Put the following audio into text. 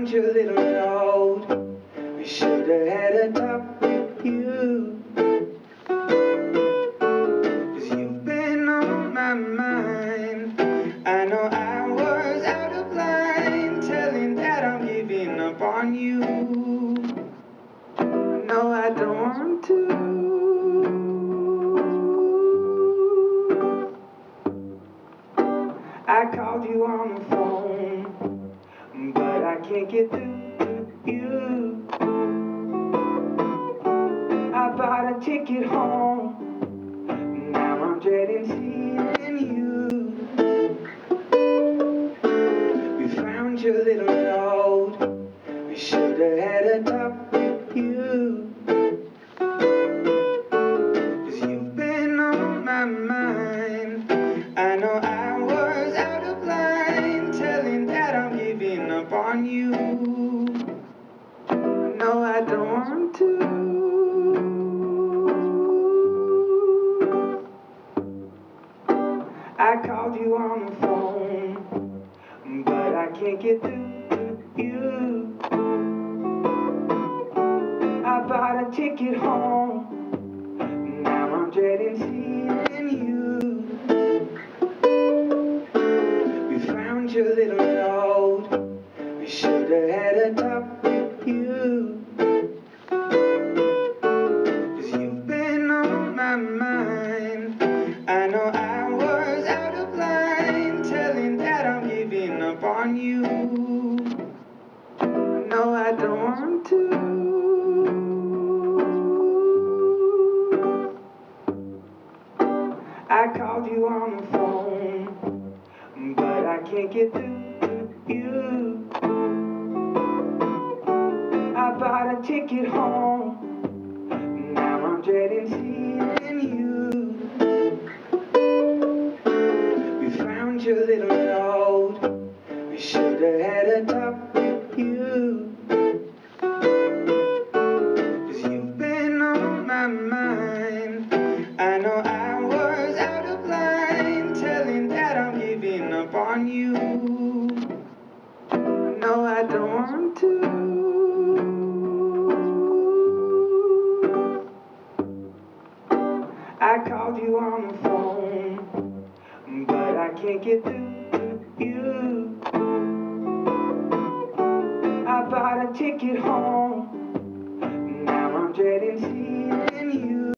found your little note. We should have had a talk with you, 'cause you've been on my mind. I know I was out of line, telling that I'm giving up on you. No, I don't want to. I called you on the phone, but I can't get through to you. I bought a ticket home, now I'm dreading seeing you. We found your little note. We should have had a talk with you, 'cause you've been on my mind. I know I was out of line, telling that I'm giving up on you. No, I don't want to. I called you on the phone, but I can't get through to you. I bought a ticket home, now I'm dreading seeing you. We found your little note. We should have had a talk with you, 'cause you've been on my mind. I know I was out of line, telling that I'm giving up on you. No, I don't want to. I called you on the phone, but I can't get through to you. I bought a ticket home, now I'm dreading seeing you. We found your little note. We should have had a talk with you, 'cause you've been on my mind. I know I was out of line, telling that I'm giving up on you. No, I don't want to. I called you on the phone, but I can't get through to you.